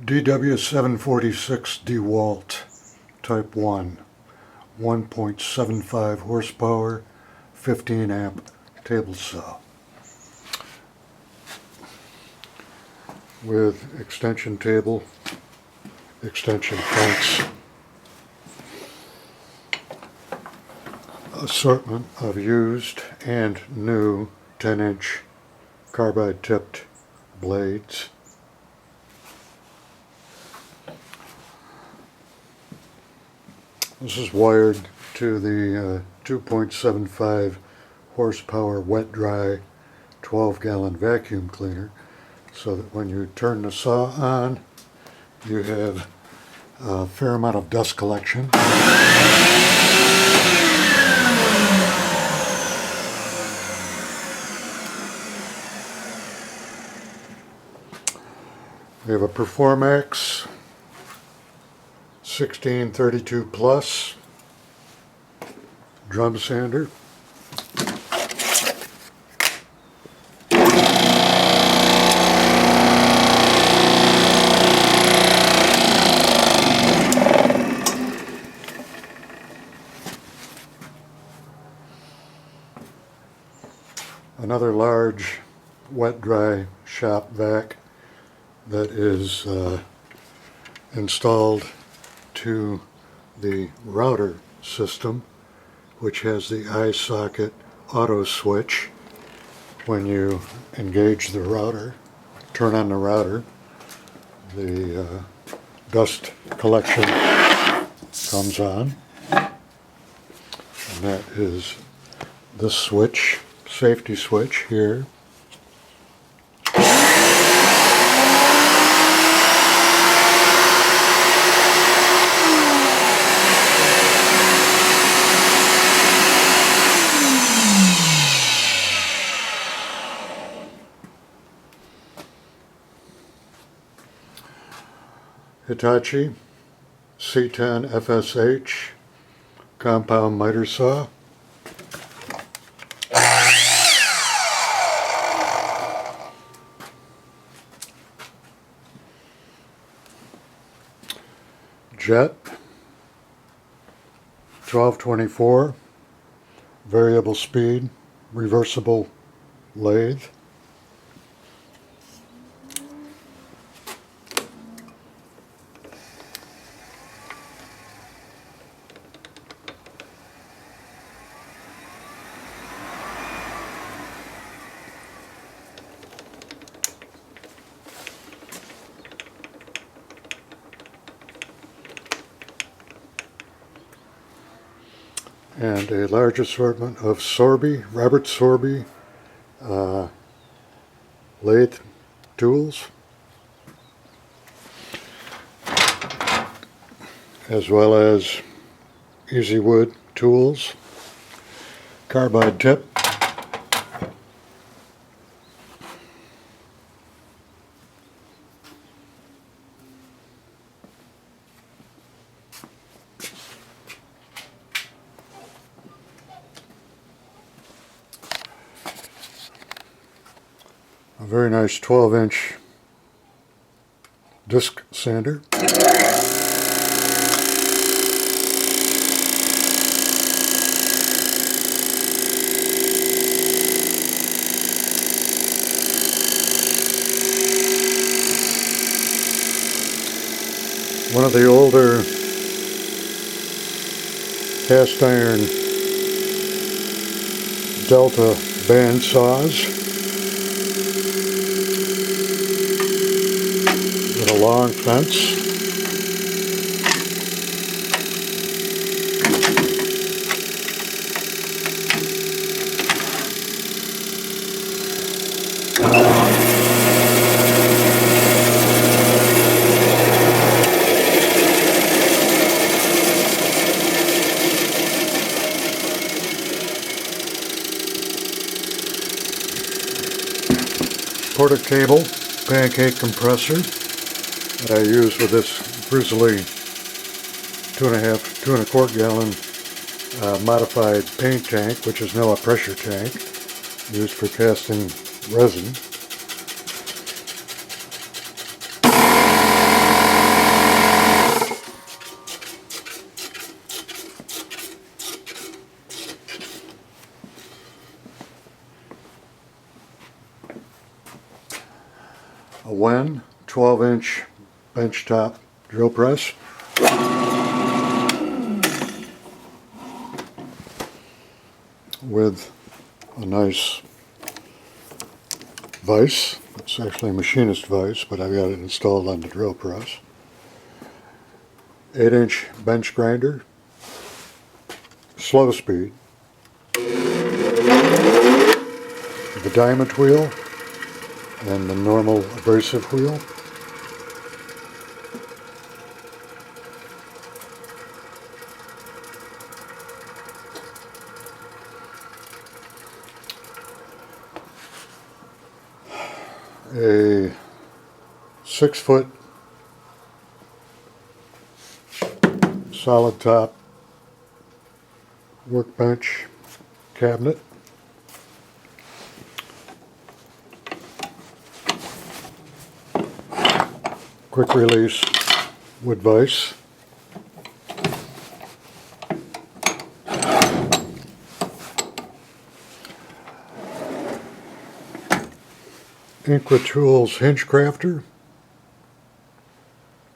DW746 DeWalt Type 1, 1.75 horsepower, 15 amp table saw with extension table, extension fence, assortment of used and new 10-inch carbide tipped blades. This is wired to the 2.75 horsepower wet dry 12-gallon vacuum cleaner, so that when you turn the saw on, you have a fair amount of dust collection. We have a Performax 1632 Plus drum sander. Another large wet dry shop vac that is installed to the router system, which has the eye socket auto switch. When you engage the router, turn on the router, the dust collection comes on, and that is the switch, safety switch here. Hitachi C10 FSH compound miter saw. Jet 1224 variable speed reversible lathe. And a large assortment of Sorby, Robert Sorby lathe tools, as well as Easy Wood tools, carbide tip, a very nice 12-inch disc sander. One of the older cast iron Delta band saws with a long fence. Porta cable pancake compressor that I use with this Grizzly 2.25 gallon modified paint tank, which is now a pressure tank used for casting resin. a Wen 12-inch benchtop drill press. With a nice vise. It's actually a machinist vise, but I've got it installed on the drill press. 8-inch bench grinder, slow speed. The diamond wheel and the normal abrasive wheel. A 6-foot solid top workbench cabinet. Quick release wood vise. Inqua Tools hinge crafter,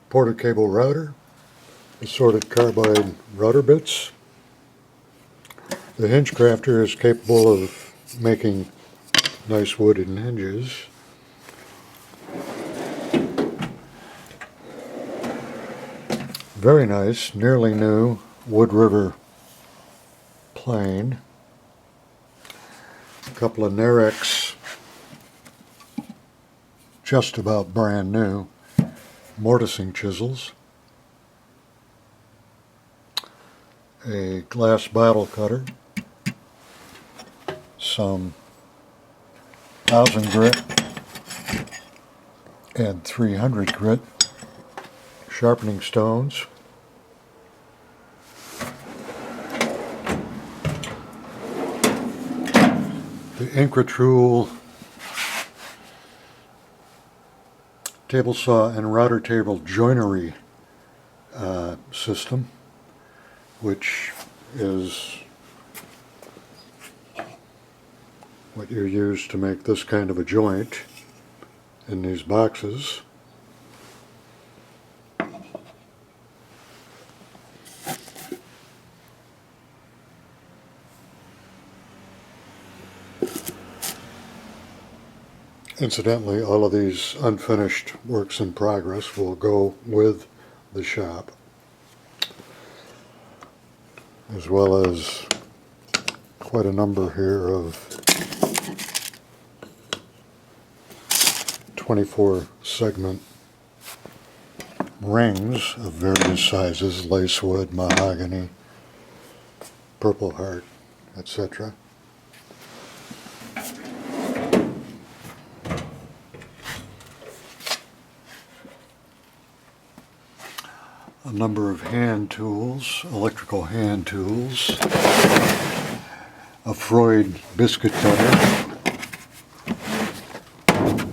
porta cable router, assorted carbide router bits. The hinge crafter is capable of making nice wooden hinges. Very nice, nearly new Wood River plane. A couple of Narex, just about brand new, mortising chisels. A glass bottle cutter. Some 1000 grit and 300 grit sharpening stones. The Inqua Tool table saw and router table joinery system, which is what you use to make this kind of a joint in these boxes. Incidentally, all of these unfinished works in progress will go with the shop, as well as quite a number here of 24 segment rings of various sizes, lacewood, mahogany, purple heart, etc. A number of hand tools, electrical hand tools, a Freud biscuit cutter,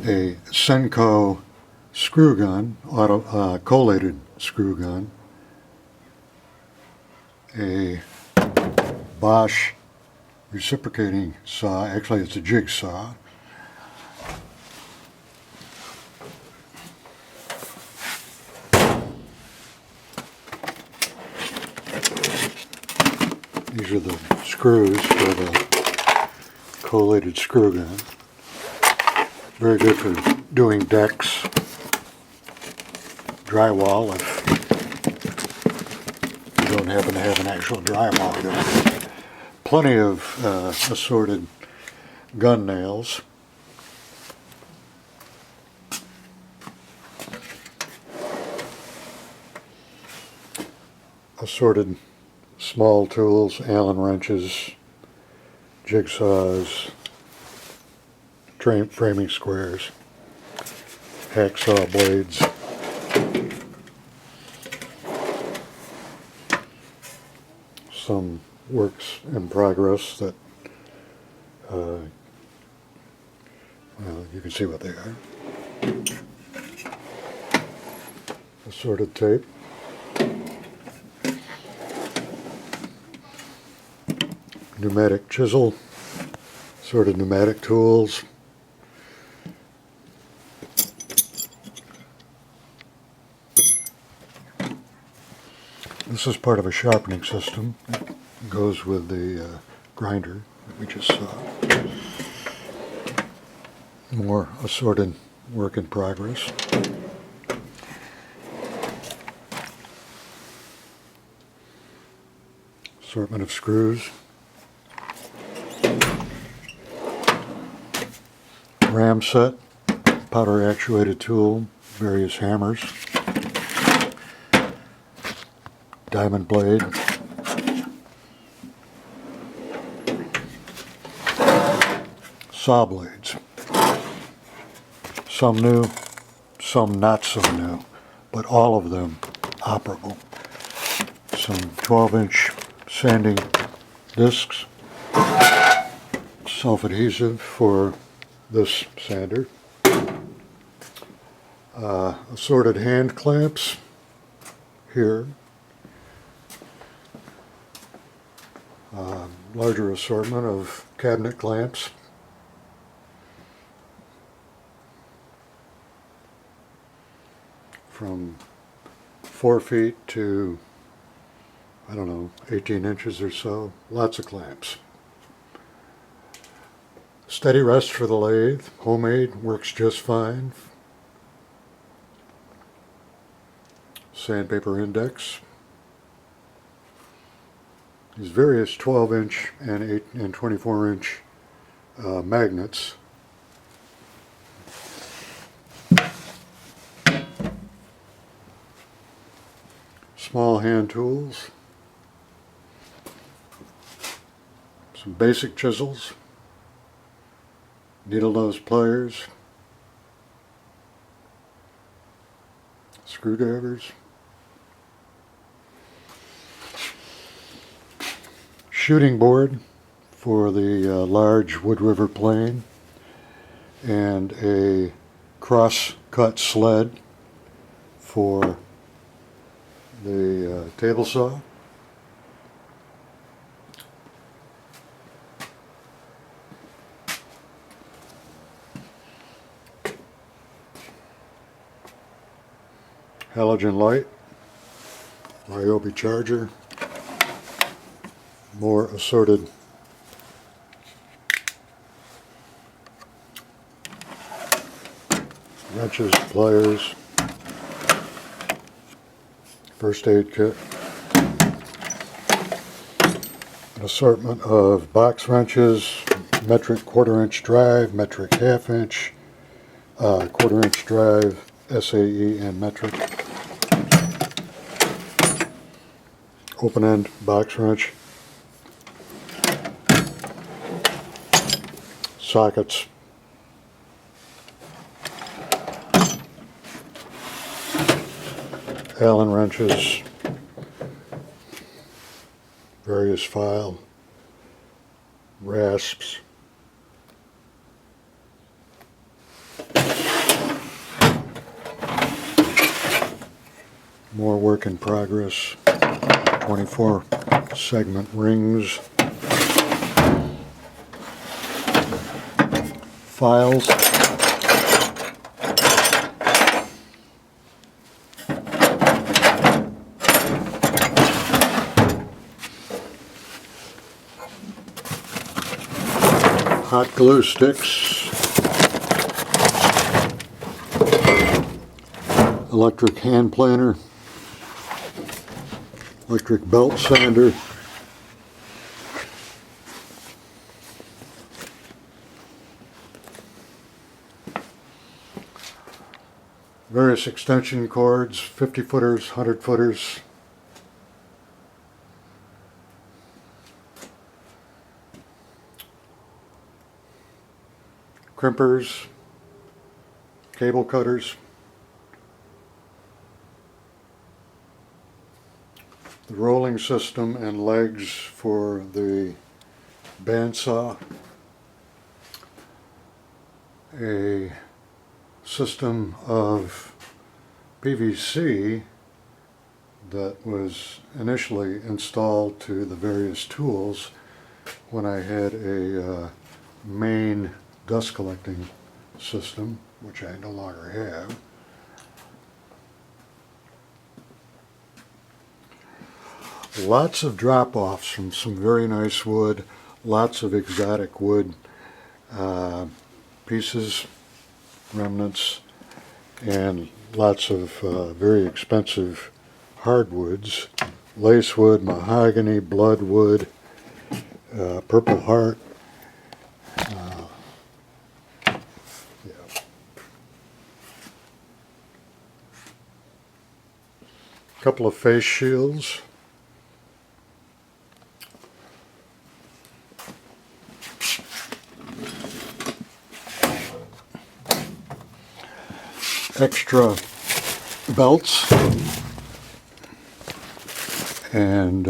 a Senko screw gun, collated screw gun, a Bosch reciprocating saw, actually it's a jigsaw, these are the screws for the collated screw gun. Very good for doing decks, drywall if you don't happen to have an actual drywall gun. Plenty of assorted gun nails. Assorted small tools, Allen wrenches, jigsaws, framing squares, hacksaw blades. Some works in progress that, well, you can see what they are. Assorted tape. Pneumatic chisel, assorted pneumatic tools, This is part of a sharpening system. It goes with the grinder that we just saw. More assorted work in progress. Assortment of screws. Ram set, powder actuated tool, various hammers, diamond blade, saw blades. Some new, some not so new, but all of them operable. Some 12-inch sanding discs, self-adhesive for this sander, assorted hand clamps here, larger assortment of cabinet clamps, from 4 feet to, I don't know, 18 inches or so. Lots of clamps. Steady rest for the lathe. Homemade, works just fine. Sandpaper index. These various 12-inch and 8 and 24-inch magnets. Small hand tools, some basic chisels, needle nose pliers, screwdrivers, shooting board for the large Wood River plane, and a cross-cut sled for the table saw. Halogen light, Ryobi charger, more assorted wrenches, pliers, first aid kit, an assortment of box wrenches, metric 1/4-inch drive, metric 1/2 inch, 1/4-inch drive, SAE and metric, open end box wrench, sockets, Allen wrenches, various file, rasps, more work in progress, 24 segment rings, files, hot glue sticks, electric hand planer, electric belt sander, various extension cords, 50-footers, 100-footers, crimpers, cable cutters, the rolling system and legs for the bandsaw, a system of PVC that was initially installed to the various tools when I had a main dust collecting system, which I no longer have. Lots of drop-offs from some very nice wood, lots of exotic wood pieces, remnants, and lots of very expensive hardwoods, lacewood, mahogany, bloodwood, purple heart. Couple of face shields. Extra belts and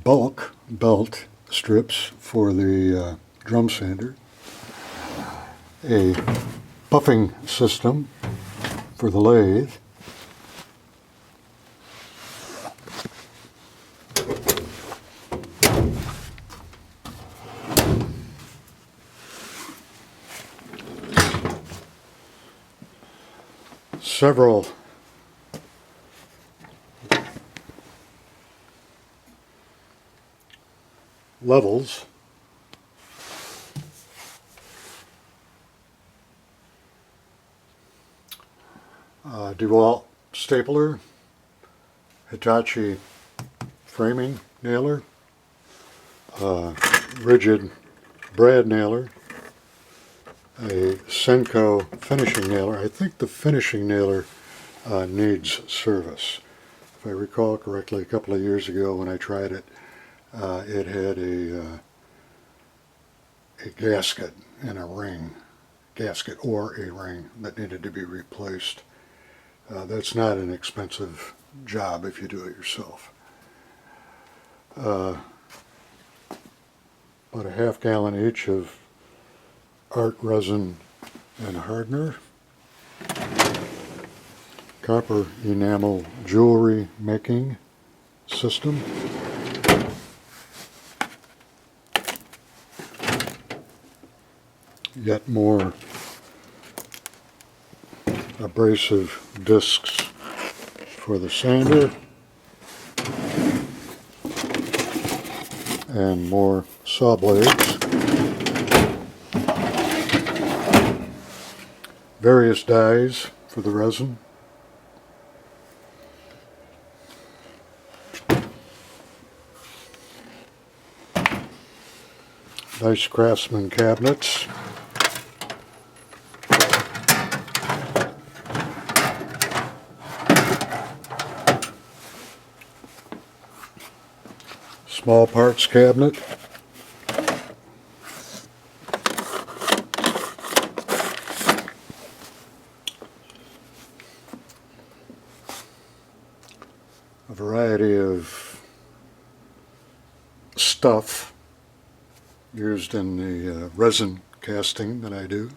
bulk belt strips for the drum sander. A puffing system for the lathe. Several levels. DeWalt stapler, Hitachi framing nailer, rigid brad nailer, a Senko finishing nailer. I think the finishing nailer needs service. If I recall correctly, a couple of years ago when I tried it, it had a gasket and a ring, gasket or a ring that needed to be replaced. That's not an expensive job if you do it yourself. About a half gallon each of art resin and hardener. Copper enamel jewelry making system. Yet more abrasive discs for the sander, and more saw blades. Various dyes for the resin. Nice Craftsman cabinets. Small parts cabinet. A variety of stuff used in the resin casting that I do.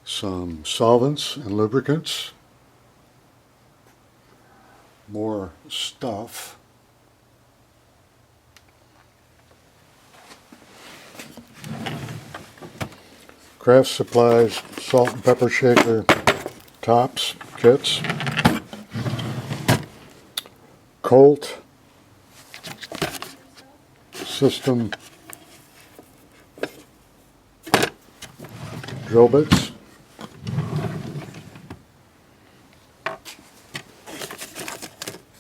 Some solvents and lubricants. More stuff. Craft supplies, salt and pepper shaker tops, kits. Colt system drill bits.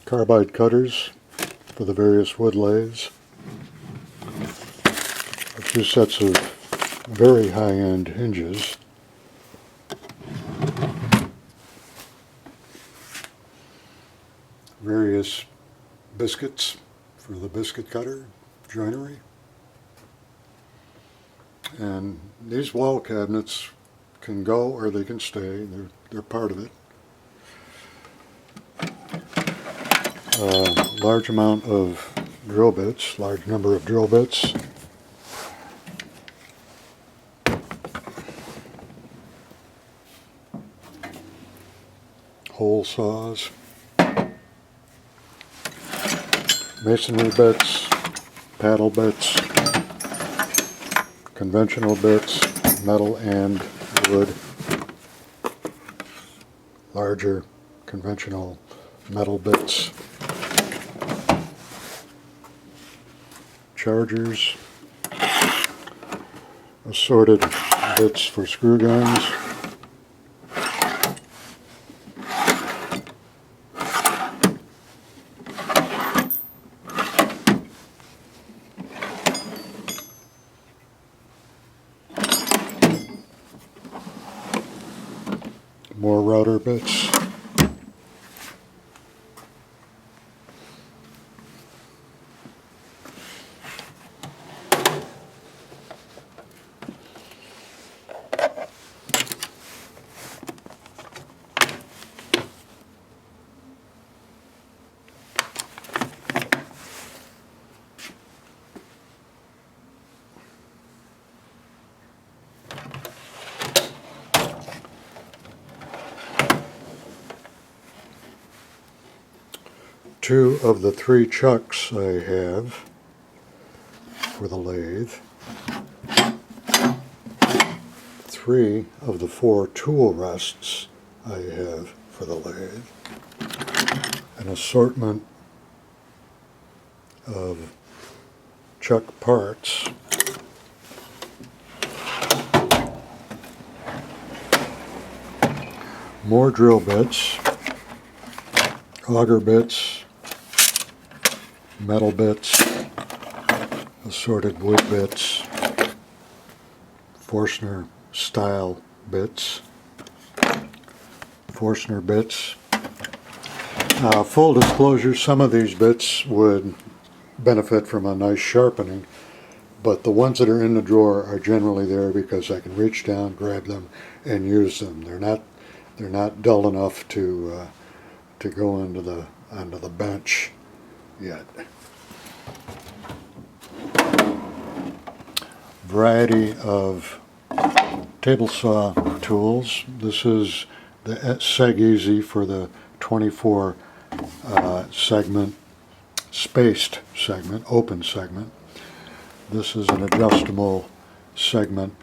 Carbide cutters for the various wood lathes. A few sets of very high-end hinges. Various biscuits for the biscuit cutter, joinery. And these wall cabinets can go or they can stay. They're part of it. Large amount of drill bits, large number of drill bits. Hole saws. Masonry bits, paddle bits, conventional bits, metal and wood, larger conventional metal bits, chargers, assorted bits for screw guns, more router bits, two of the three chucks I have for the lathe, three of the four tool rests I have for the lathe, an assortment of chuck parts, more drill bits, auger bits, metal bits, assorted wood bits, Forstner style bits, Forstner bits. Full disclosure, some of these bits would benefit from a nice sharpening, but the ones that are in the drawer are generally there because I can reach down, grab them, and use them. They're not dull enough to go onto the bench yet. Variety of table saw tools. This is the Seg Easy for the 24 segment, spaced segment, open segment. This is an adjustable segment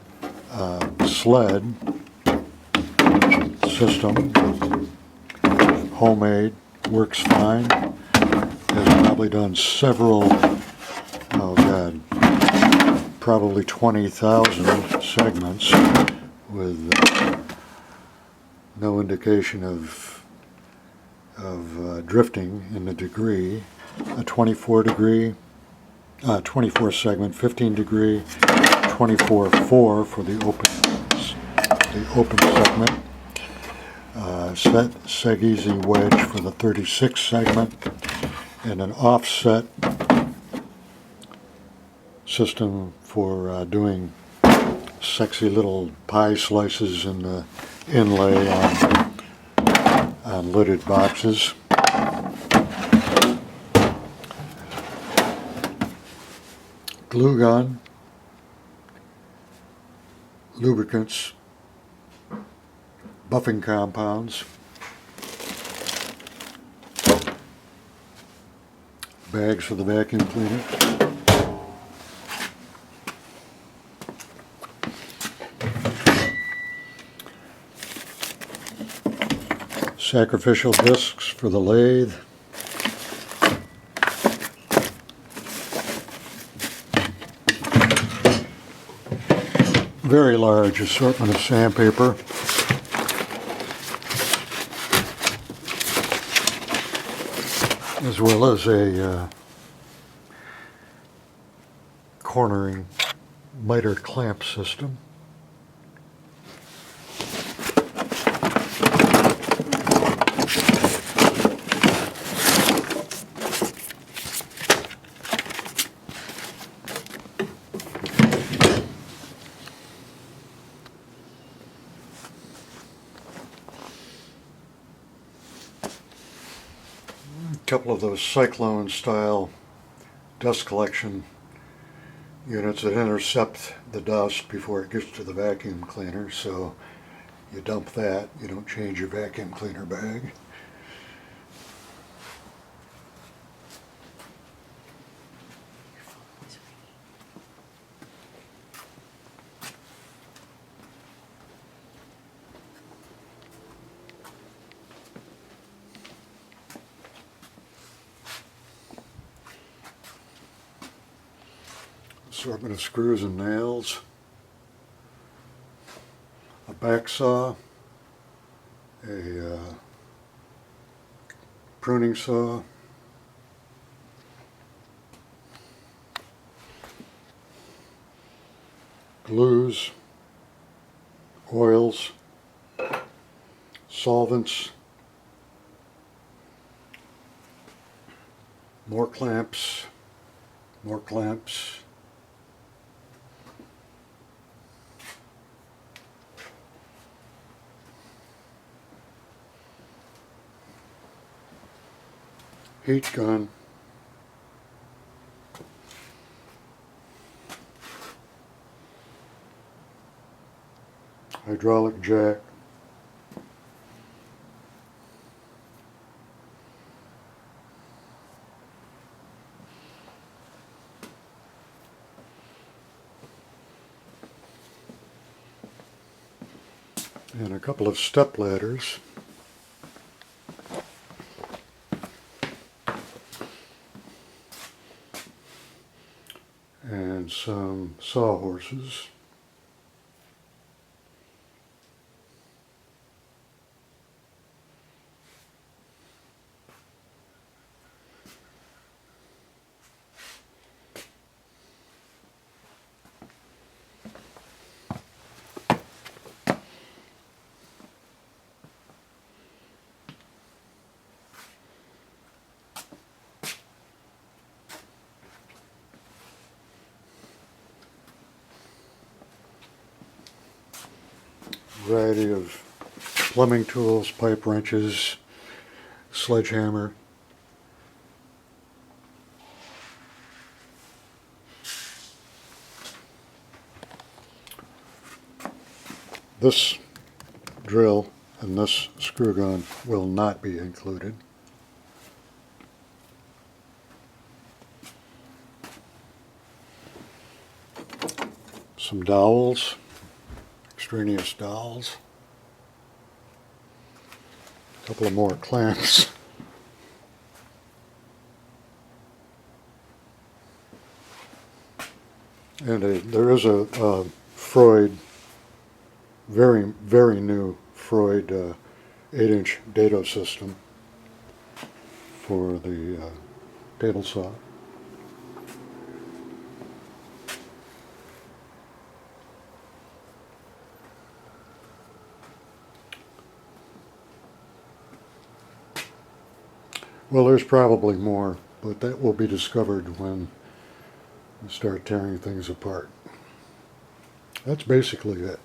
sled system. Homemade, works fine. Has probably done several, oh God, probably 20,000 segments with no indication of drifting in the degree. A 24 segment, 15 degree, 24/4 for the open segment. Seg Easy wedge for the 36 segment, and an offset system for doing sexy little pie slices in the inlay on lidded boxes. Glue gun, lubricants, buffing compounds, bags for the vacuum cleaner, sacrificial discs for the lathe, very large assortment of sandpaper, as well as a cornering miter clamp system. A couple of those cyclone style dust collection units that intercept the dust before it gets to the vacuum cleaner, so you dump that, you don't change your vacuum cleaner bag. assortment of screws and nails, a back saw, a pruning saw, glues, oils, solvents, more clamps, heat gun, hydraulic jack, and a couple of step ladders. And some sawhorses. Variety of plumbing tools, pipe wrenches, sledgehammer. This drill and this screw gun will not be included. Some dowels, extraneous dowels. A couple of more clamps. And there is a Freud, very new Freud 8-inch dado system for the table saw. Well, there's probably more, but that will be discovered when we start tearing things apart. That's basically it.